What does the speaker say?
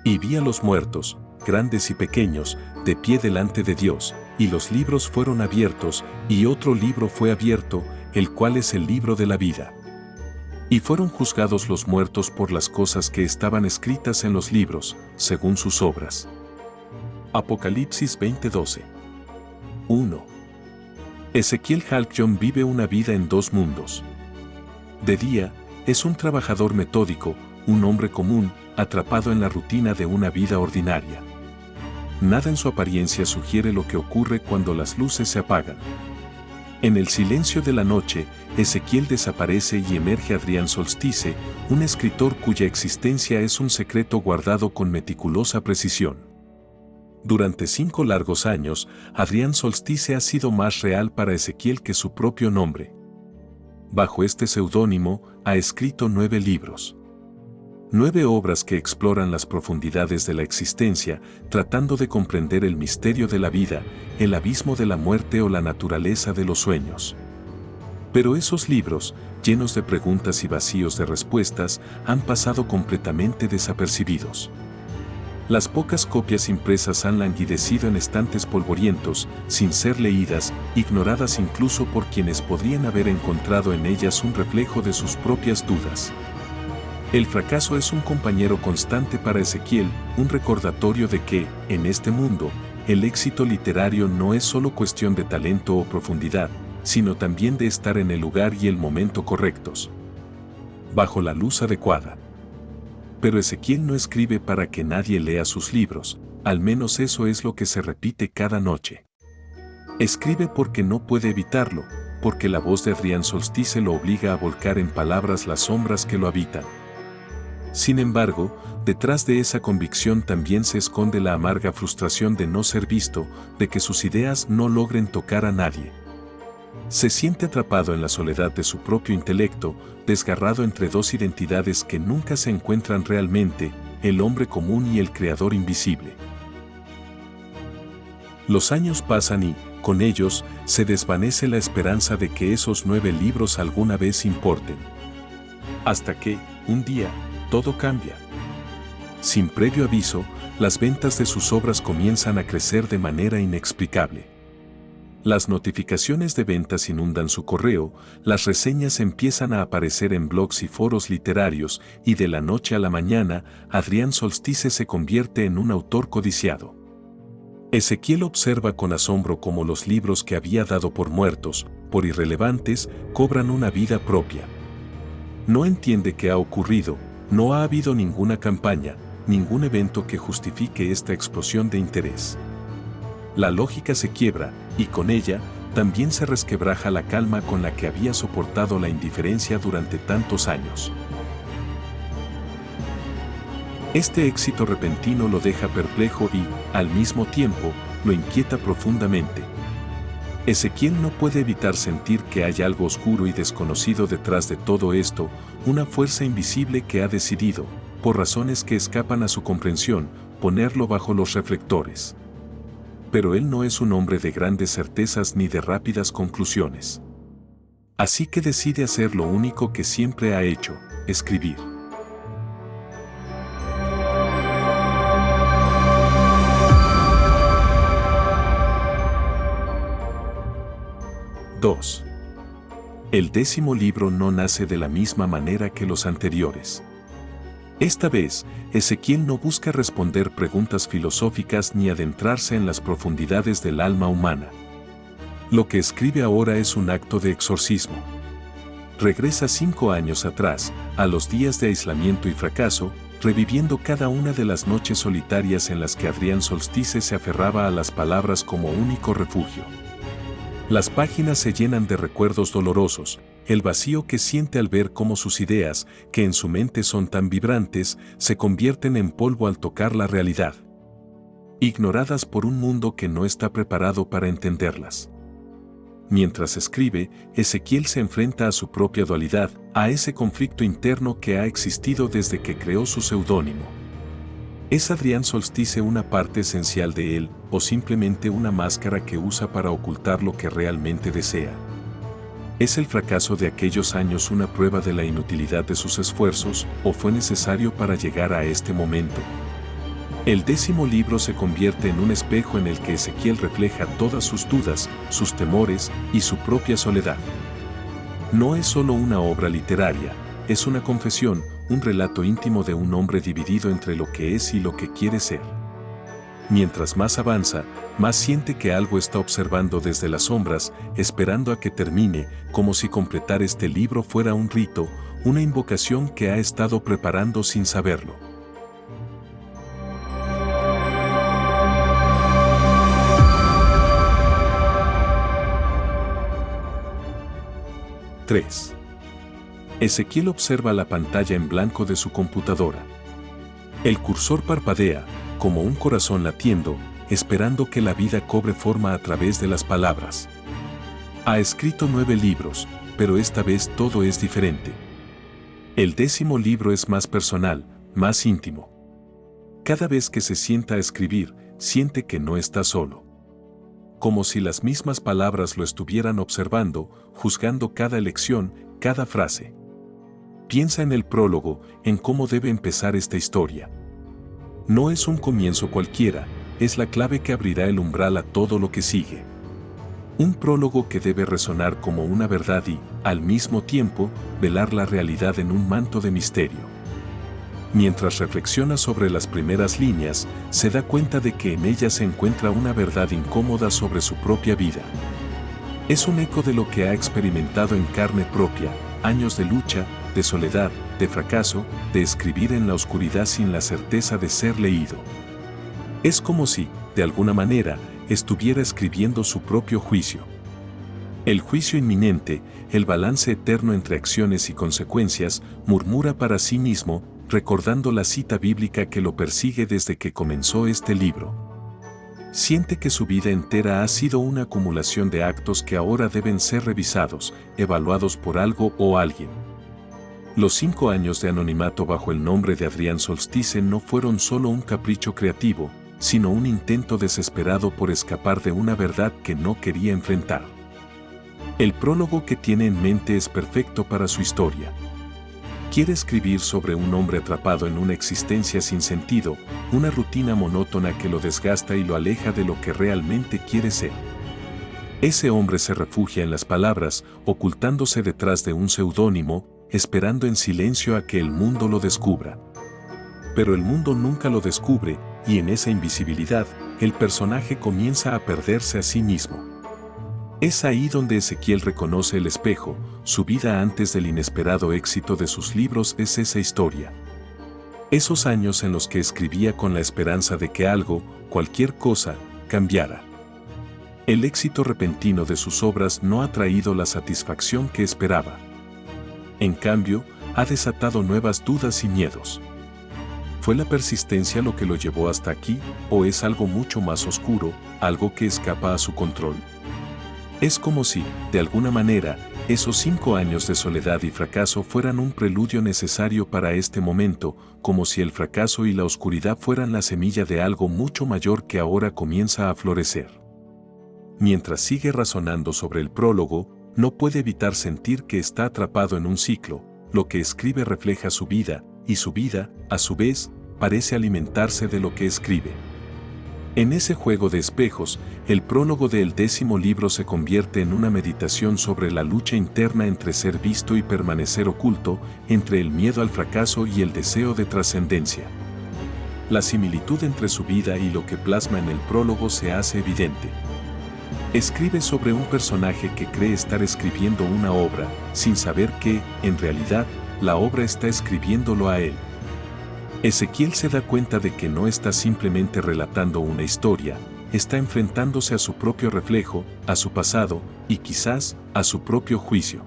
Y vi a los muertos, grandes y pequeños, de pie delante de Dios, y los libros fueron abiertos, y otro libro fue abierto, el cual es el libro de la vida. Y fueron juzgados los muertos por las cosas que estaban escritas en los libros, según sus obras. Apocalipsis 20:12. 1. Ezequiel Halcyon vive una vida en dos mundos. De día, es un trabajador metódico, un hombre común, atrapado en la rutina de una vida ordinaria. Nada en su apariencia sugiere lo que ocurre cuando las luces se apagan. En el silencio de la noche, Ezequiel desaparece y emerge Adrián Solstice, un escritor cuya existencia es un secreto guardado con meticulosa precisión. Durante 5 largos años, Adrián Solstice ha sido más real para Ezequiel que su propio nombre. Bajo este seudónimo, ha escrito 9 libros. 9 obras que exploran las profundidades de la existencia, tratando de comprender el misterio de la vida, el abismo de la muerte o la naturaleza de los sueños. Pero esos libros, llenos de preguntas y vacíos de respuestas, han pasado completamente desapercibidos. Las pocas copias impresas han languidecido en estantes polvorientos, sin ser leídas, ignoradas incluso por quienes podrían haber encontrado en ellas un reflejo de sus propias dudas. El fracaso es un compañero constante para Ezequiel, un recordatorio de que, en este mundo, el éxito literario no es solo cuestión de talento o profundidad, sino también de estar en el lugar y el momento correctos, bajo la luz adecuada. Pero Ezequiel no escribe para que nadie lea sus libros, al menos eso es lo que se repite cada noche. Escribe porque no puede evitarlo, porque la voz de Adrián Solstice lo obliga a volcar en palabras las sombras que lo habitan. Sin embargo, detrás de esa convicción también se esconde la amarga frustración de no ser visto, de que sus ideas no logren tocar a nadie. Se siente atrapado en la soledad de su propio intelecto, desgarrado entre dos identidades que nunca se encuentran realmente, el hombre común y el creador invisible. Los años pasan y, con ellos, se desvanece la esperanza de que esos 9 libros alguna vez importen. Hasta que, un día, todo cambia. Sin previo aviso, las ventas de sus obras comienzan a crecer de manera inexplicable. Las notificaciones de ventas inundan su correo, las reseñas empiezan a aparecer en blogs y foros literarios, y de la noche a la mañana, Adrián Solstice se convierte en un autor codiciado. Ezequiel observa con asombro cómo los libros que había dado por muertos, por irrelevantes, cobran una vida propia. No entiende qué ha ocurrido. No ha habido ninguna campaña, ningún evento que justifique esta explosión de interés. La lógica se quiebra, y con ella, también se resquebraja la calma con la que había soportado la indiferencia durante tantos años. Este éxito repentino lo deja perplejo y, al mismo tiempo, lo inquieta profundamente. Ezequiel no puede evitar sentir que hay algo oscuro y desconocido detrás de todo esto, una fuerza invisible que ha decidido, por razones que escapan a su comprensión, ponerlo bajo los reflectores. Pero él no es un hombre de grandes certezas ni de rápidas conclusiones. Así que decide hacer lo único que siempre ha hecho, escribir. (2) El 10º libro no nace de la misma manera que los anteriores. Esta vez, Ezequiel no busca responder preguntas filosóficas ni adentrarse en las profundidades del alma humana. Lo que escribe ahora es un acto de exorcismo. Regresa 5 años atrás, a los días de aislamiento y fracaso, reviviendo cada una de las noches solitarias en las que Adrián Solstice se aferraba a las palabras como único refugio. Las páginas se llenan de recuerdos dolorosos, el vacío que siente al ver cómo sus ideas, que en su mente son tan vibrantes, se convierten en polvo al tocar la realidad. Ignoradas por un mundo que no está preparado para entenderlas. Mientras escribe, Ezequiel se enfrenta a su propia dualidad, a ese conflicto interno que ha existido desde que creó su seudónimo. ¿Es Adrián Solstice una parte esencial de él, o simplemente una máscara que usa para ocultar lo que realmente desea? ¿Es el fracaso de aquellos años una prueba de la inutilidad de sus esfuerzos, o fue necesario para llegar a este momento? El 10º libro se convierte en un espejo en el que Ezequiel refleja todas sus dudas, sus temores y su propia soledad. No es solo una obra literaria, es una confesión, un relato íntimo de un hombre dividido entre lo que es y lo que quiere ser. Mientras más avanza, más siente que algo está observando desde las sombras, esperando a que termine, como si completar este libro fuera un rito, una invocación que ha estado preparando sin saberlo. (3) Ezequiel observa la pantalla en blanco de su computadora. El cursor parpadea, como un corazón latiendo, esperando que la vida cobre forma a través de las palabras. Ha escrito 9 libros, pero esta vez todo es diferente. El 10º libro es más personal, más íntimo. Cada vez que se sienta a escribir, siente que no está solo. Como si las mismas palabras lo estuvieran observando, juzgando cada elección, cada frase. Piensa en el prólogo, en cómo debe empezar esta historia. No es un comienzo cualquiera, es la clave que abrirá el umbral a todo lo que sigue. Un prólogo que debe resonar como una verdad y, al mismo tiempo, velar la realidad en un manto de misterio. Mientras reflexiona sobre las primeras líneas, se da cuenta de que en ellas se encuentra una verdad incómoda sobre su propia vida. Es un eco de lo que ha experimentado en carne propia, años de lucha, de soledad, de fracaso, de escribir en la oscuridad sin la certeza de ser leído. Es como si, de alguna manera, estuviera escribiendo su propio juicio. El juicio inminente, el balance eterno entre acciones y consecuencias, murmura para sí mismo, recordando la cita bíblica que lo persigue desde que comenzó este libro. Siente que su vida entera ha sido una acumulación de actos que ahora deben ser revisados, evaluados por algo o alguien. Los 5 años de anonimato bajo el nombre de Adrián Solstice no fueron solo un capricho creativo, sino un intento desesperado por escapar de una verdad que no quería enfrentar. El prólogo que tiene en mente es perfecto para su historia. Quiere escribir sobre un hombre atrapado en una existencia sin sentido, una rutina monótona que lo desgasta y lo aleja de lo que realmente quiere ser. Ese hombre se refugia en las palabras, ocultándose detrás de un seudónimo, esperando en silencio a que el mundo lo descubra. Pero el mundo nunca lo descubre, y en esa invisibilidad, el personaje comienza a perderse a sí mismo. Es ahí donde Ezequiel reconoce el espejo, su vida antes del inesperado éxito de sus libros es esa historia. Esos años en los que escribía con la esperanza de que algo, cualquier cosa, cambiara. El éxito repentino de sus obras no ha traído la satisfacción que esperaba. En cambio, ha desatado nuevas dudas y miedos. ¿Fue la persistencia lo que lo llevó hasta aquí, o es algo mucho más oscuro, algo que escapa a su control? Es como si, de alguna manera, esos 5 años de soledad y fracaso fueran un preludio necesario para este momento, como si el fracaso y la oscuridad fueran la semilla de algo mucho mayor que ahora comienza a florecer. Mientras sigue razonando sobre el prólogo, no puede evitar sentir que está atrapado en un ciclo, lo que escribe refleja su vida, y su vida, a su vez, parece alimentarse de lo que escribe. En ese juego de espejos, el prólogo del 10º libro se convierte en una meditación sobre la lucha interna entre ser visto y permanecer oculto, entre el miedo al fracaso y el deseo de trascendencia. La similitud entre su vida y lo que plasma en el prólogo se hace evidente. Escribe sobre un personaje que cree estar escribiendo una obra, sin saber que, en realidad, la obra está escribiéndolo a él. Ezequiel se da cuenta de que no está simplemente relatando una historia, está enfrentándose a su propio reflejo, a su pasado y quizás a su propio juicio.